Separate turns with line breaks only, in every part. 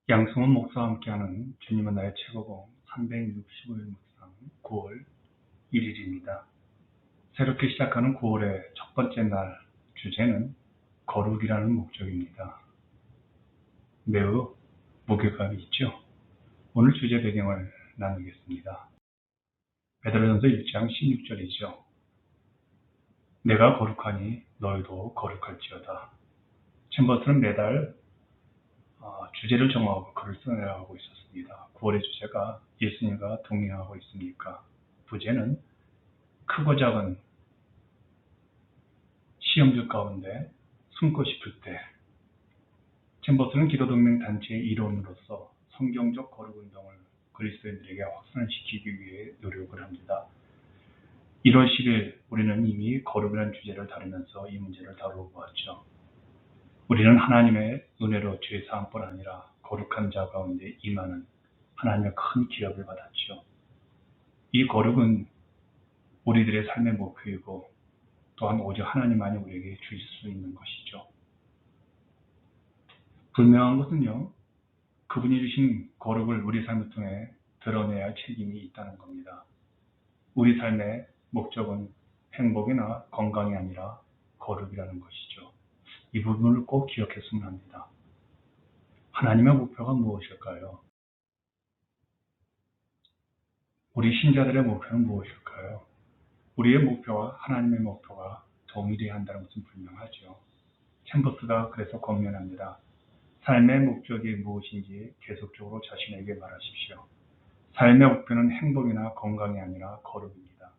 양승훈 목사와 함께하는 주님은 나의 최고봉 365일 묵상 9월 1일입니다. 새롭게 시작하는 9월의 첫 번째 날 주제는 거룩이라는 목적입니다. 매우 무게감이 있죠. 오늘 주제 배경을 나누겠습니다. 베드로전서 1장 16절이죠. 내가 거룩하니 너희도 거룩할지어다. 챔버스는 매달 주제를 정하고 글을 써내려가고 있었습니다. 9월의 주제가 예수님과 동행하고 있습니까? 부제는 크고 작은 시험들 가운데 숨고 싶을 때 챔버스는 기도동맹 단체의 일원으로서 성경적 거룩운동을 그리스도인들에게 확산시키기 위해 노력을 합니다. 1월 10일 우리는 이미 거룩이라는 주제를 다루면서 이 문제를 다루어 보았죠. 우리는 하나님의 은혜로 죄사함뿐 아니라 거룩한 자 가운데 임하는 하나님의 큰 기업을 받았죠. 이 거룩은 우리들의 삶의 목표이고 또한 오직 하나님만이 우리에게 주실 수 있는 것이죠. 분명한 것은요, 그분이 주신 거룩을 우리 삶을 통해 드러내야 할 책임이 있다는 겁니다. 우리 삶의 목적은 행복이나 건강이 아니라 거룩이라는 것이죠. 이 부분을 꼭 기억했으면 합니다. 하나님의 목표가 무엇일까요? 우리 신자들의 목표는 무엇일까요? 우리의 목표와 하나님의 목표가 동일해야 한다는 것은 분명하죠. 챔버스가 그래서 권면합니다. 삶의 목적이 무엇인지 계속적으로 자신에게 말하십시오. 삶의 목표는 행복이나 건강이 아니라 거룩입니다.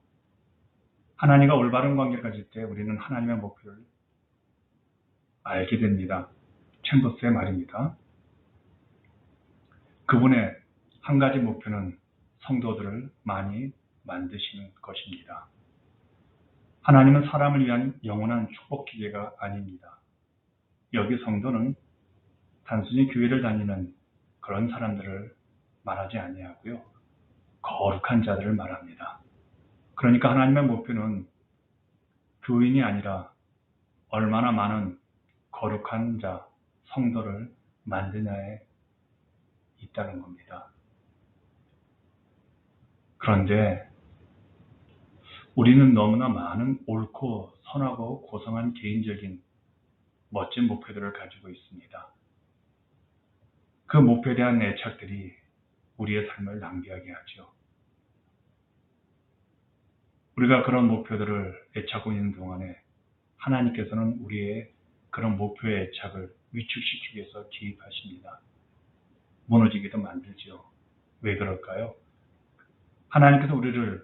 하나님과 올바른 관계를 가질 때 우리는 하나님의 목표를 알게 됩니다. 챔버스의 말입니다. 그분의 한 가지 목표는 성도들을 많이 만드시는 것입니다. 하나님은 사람을 위한 영원한 축복 기계가 아닙니다. 여기 성도는 단순히 교회를 다니는 그런 사람들을 말하지 아니하고요. 거룩한 자들을 말합니다. 그러니까 하나님의 목표는 교인이 아니라 얼마나 많은 거룩한 자, 성도를 만드냐에 있다는 겁니다. 그런데 우리는 너무나 많은 옳고 선하고 고상한 개인적인 멋진 목표들을 가지고 있습니다. 그 목표에 대한 애착들이 우리의 삶을 낭비하게 하죠. 우리가 그런 목표들을 애착하고 있는 동안에 하나님께서는 우리의 그런 목표의 애착을 위축시키기 위해서 개입하십니다. 무너지기도 만들죠. 왜 그럴까요? 하나님께서 우리를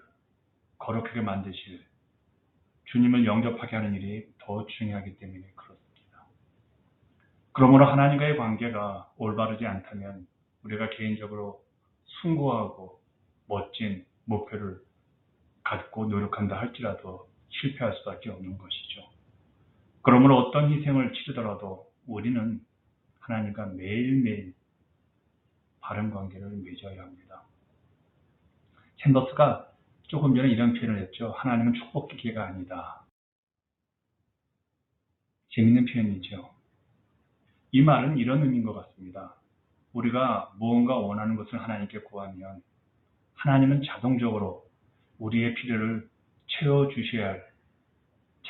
거룩하게 만드실 주님을 영접하게 하는 일이 더 중요하기 때문에 그렇습니다. 그러므로 하나님과의 관계가 올바르지 않다면 우리가 개인적으로 숭고하고 멋진 목표를 갖고 노력한다 할지라도 실패할 수밖에 없는 것이죠. 그러므로 어떤 희생을 치르더라도 우리는 하나님과 매일매일 바른 관계를 맺어야 합니다. 챔버스가 조금 전에 이런 표현을 했죠. 하나님은 축복 기계가 아니다. 재밌는 표현이죠. 이 말은 이런 의미인 것 같습니다. 우리가 무언가 원하는 것을 하나님께 구하면 하나님은 자동적으로 우리의 필요를 채워주셔야 할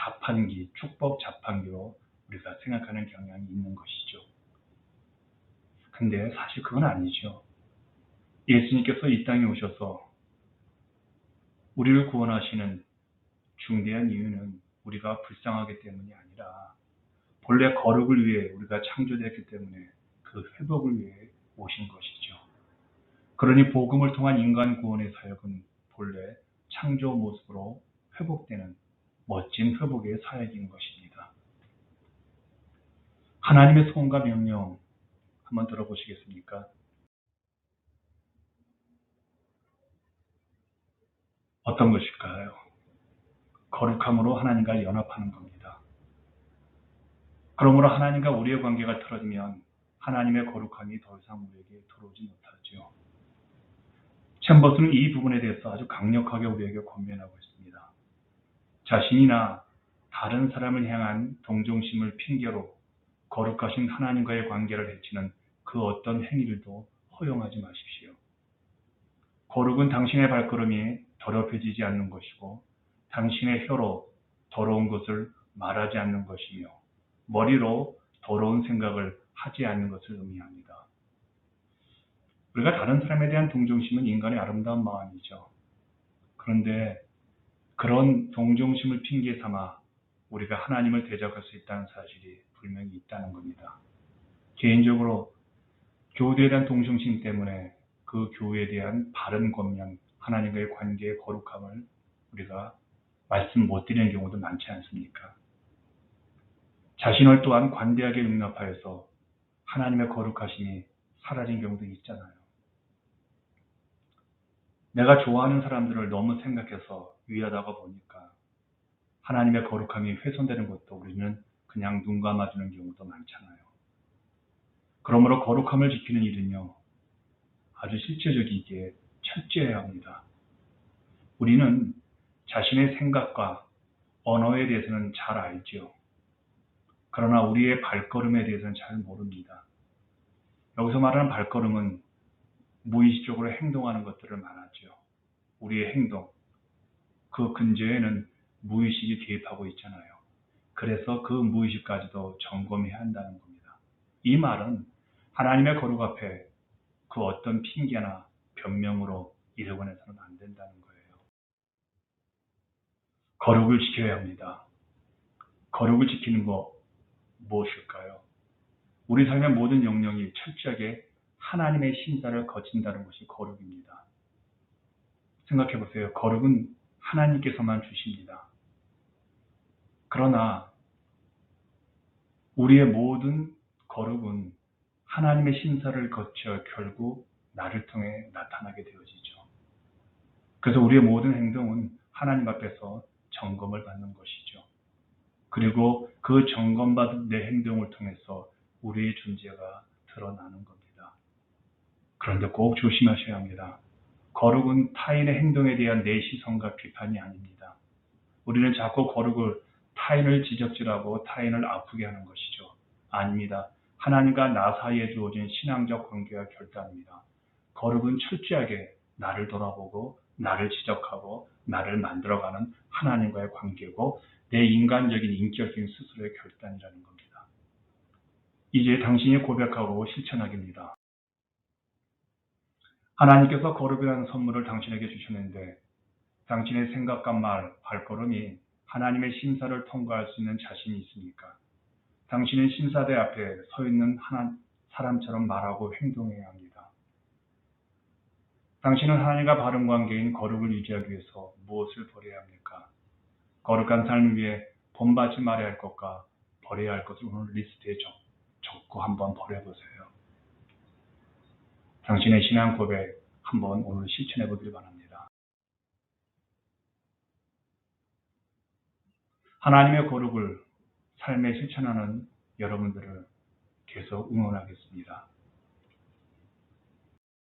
자판기, 축복 자판기로 우리가 생각하는 경향이 있는 것이죠. 근데 사실 그건 아니죠. 예수님께서 이 땅에 오셔서 우리를 구원하시는 중대한 이유는 우리가 불쌍하기 때문이 아니라 본래 거룩을 위해 우리가 창조되었기 때문에 그 회복을 위해 오신 것이죠. 그러니 복음을 통한 인간 구원의 사역은 본래 창조 모습으로 회복되는 멋진 회복의 사역인 것입니다. 하나님의 소원과 명령 한번 들어보시겠습니까? 어떤 것일까요? 거룩함으로 하나님과 연합하는 겁니다. 그러므로 하나님과 우리의 관계가 틀어지면 하나님의 거룩함이 더 이상 우리에게 들어오지 못하죠. 챔버스는 이 부분에 대해서 아주 강력하게 우리에게 권면하고 있습니다. 자신이나 다른 사람을 향한 동정심을 핑계로 거룩하신 하나님과의 관계를 해치는 그 어떤 행위들도 허용하지 마십시오. 거룩은 당신의 발걸음이 더럽혀지지 않는 것이고 당신의 혀로 더러운 것을 말하지 않는 것이며 머리로 더러운 생각을 하지 않는 것을 의미합니다. 우리가 다른 사람에 대한 동정심은 인간의 아름다운 마음이죠. 그런데 그런 동정심을 핑계 삼아 우리가 하나님을 대적할 수 있다는 사실이 분명히 있다는 겁니다. 개인적으로 교회에 대한 동정심 때문에 그 교회에 대한 바른 권면, 하나님과의 관계의 거룩함을 우리가 말씀 못 드리는 경우도 많지 않습니까? 자신을 또한 관대하게 용납하여서 하나님의 거룩하심이 사라진 경우도 있잖아요. 내가 좋아하는 사람들을 너무 생각해서 위하다가 보니까 하나님의 거룩함이 훼손되는 것도 우리는 그냥 눈 감아주는 경우도 많잖아요. 그러므로 거룩함을 지키는 일은요, 아주 실제적이게 철저해야 합니다. 우리는 자신의 생각과 언어에 대해서는 잘 알죠. 그러나 우리의 발걸음에 대해서는 잘 모릅니다. 여기서 말하는 발걸음은 무의식적으로 행동하는 것들을 말하죠. 우리의 행동, 그 근저에는 무의식이 개입하고 있잖아요. 그래서 그 무의식까지도 점검해야 한다는 겁니다. 이 말은 하나님의 거룩 앞에 그 어떤 핑계나 변명으로 이르고내서는 안 된다는 거예요. 거룩을 지켜야 합니다. 거룩을 지키는 거 무엇일까요? 우리 삶의 모든 영역이 철저하게 하나님의 심사를 거친다는 것이 거룩입니다. 생각해 보세요. 거룩은 하나님께서만 주십니다. 그러나 우리의 모든 거룩은 하나님의 심사를 거쳐 결국 나를 통해 나타나게 되어지죠. 그래서 우리의 모든 행동은 하나님 앞에서 점검을 받는 것이죠. 그리고 그 점검받은 내 행동을 통해서 우리의 존재가 드러나는 겁니다. 그런데 꼭 조심하셔야 합니다. 거룩은 타인의 행동에 대한 내 시선과 비판이 아닙니다. 우리는 자꾸 거룩을 타인을 지적질하고 타인을 아프게 하는 것이죠. 아닙니다. 하나님과 나 사이에 주어진 신앙적 관계와 결단입니다. 거룩은 철저하게 나를 돌아보고 나를 지적하고 나를 만들어가는 하나님과의 관계고 내 인간적인 인격적인 스스로의 결단이라는 겁니다. 이제 당신이 고백하고 실천하기입니다. 하나님께서 거룩이라는 선물을 당신에게 주셨는데 당신의 생각과 말, 발걸음이 하나님의 심사를 통과할 수 있는 자신이 있습니까? 당신은 심사대 앞에 서 있는 사람처럼 말하고 행동해야 합니다. 당신은 하나님과 바른 관계인 거룩을 유지하기 위해서 무엇을 버려야 합니까? 거룩한 삶을 위해 본받지 말아야 할 것과 버려야 할 것을 오늘 리스트에 적고 한번 버려보세요. 당신의 신앙 고백 한번 오늘 실천해 보길 바랍니다. 하나님의 거룩을 삶에 실천하는 여러분들을 계속 응원하겠습니다.